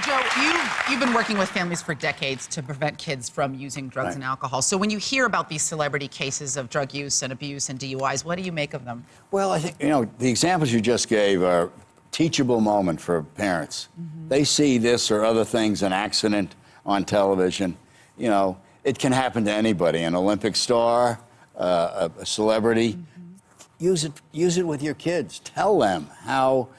Joe, you've been working with families for decades to prevent kids from using drugs and alcohol. So when you hear about these celebrity cases of drug use and abuse and DUIs, what do you make of them? Well, I think, the examples you just gave are teachable moment for parents. They see this or other things, an accident on television. It can happen to anybody, an Olympic star, a celebrity. Use it with your kids. Tell them how,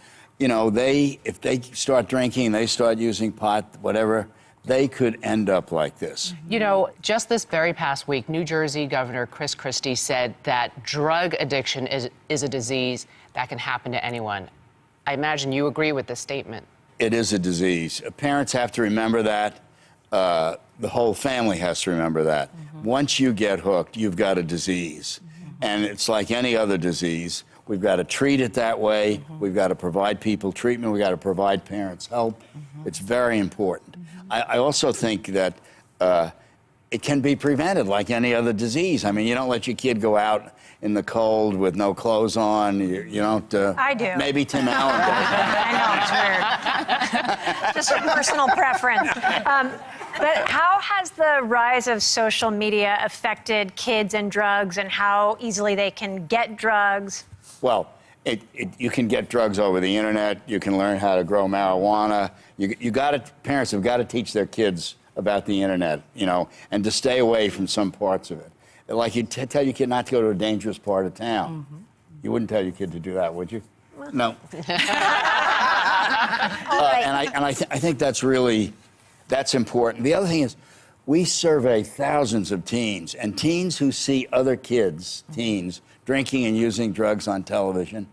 if they start drinking, they start using pot, whatever, they could end up like this. Just this very past week, New Jersey Governor Chris Christie said that drug addiction is a disease that can happen to anyone. I imagine you agree with this statement. It is a disease. Parents have to remember that. The whole family has to remember that. Once you get hooked, you've got a disease. And it's like any other disease. We've got to treat it that way. We've got to provide people treatment. We've got to provide parents help. It's very important. I also think that it can be prevented like any other disease. I mean, you don't let your kid go out in the cold with no clothes on. You don't... I do. Maybe Tim Allen does. I know, it's weird. Just a personal preference. But how has the rise of social media affected kids and drugs and how easily they can get drugs? Well, you can get drugs over the internet. You can learn how to grow marijuana. Parents have got to teach their kids about the internet, and to stay away from some parts of it. Like you tell your kid not to go to a dangerous part of town. You wouldn't tell your kid to do that, would you? No. I think that's important. The other thing is, we survey thousands of teens, and teens who see other teens, drinking and using drugs on television,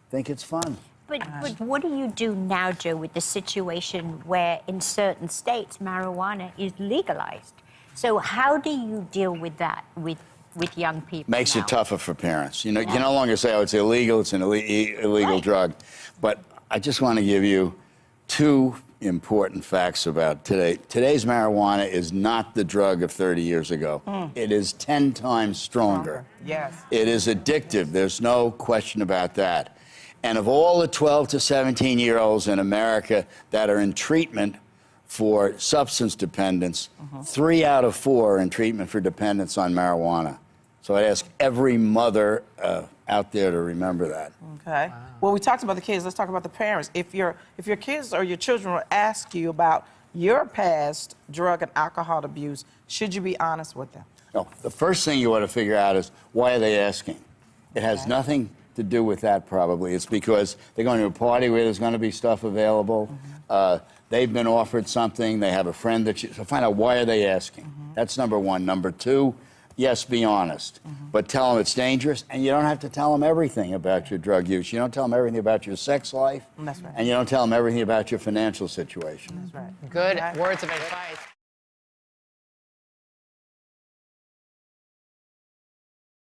think it's fun. But what do you do now, Joe, with the situation where in certain states marijuana is legalized? So how do you deal with that with young people Makes now? it tougher for parents. You no longer say, oh, it's illegal, it's an illegal drug. But I just want to give you two important facts about today. Today's marijuana is not the drug of 30 years ago. It is 10 times stronger. Yes. It is addictive. There's no question about that. And of all the 12 to 17-year-olds in America that are in treatment for substance dependence, 3 out of 4 are in treatment for dependence on marijuana. So I'd ask every mother out there to remember that. Okay. Wow. Well, we talked about the kids. Let's talk about the parents. If your kids or your children will ask you about your past drug and alcohol abuse, should you be honest with them? No. The first thing you want to figure out is, why are they asking? It has nothing to do with that, probably. It's because they're going to a party where there's going to be stuff available. They've been offered something. They have a friend that so find out, why are they asking? That's number one. Number two, yes, be honest. But tell them it's dangerous, and you don't have to tell them everything about your drug use. You don't tell them everything about your sex life. That's right. And you don't tell them everything about your financial situation. That's right. Good words of advice.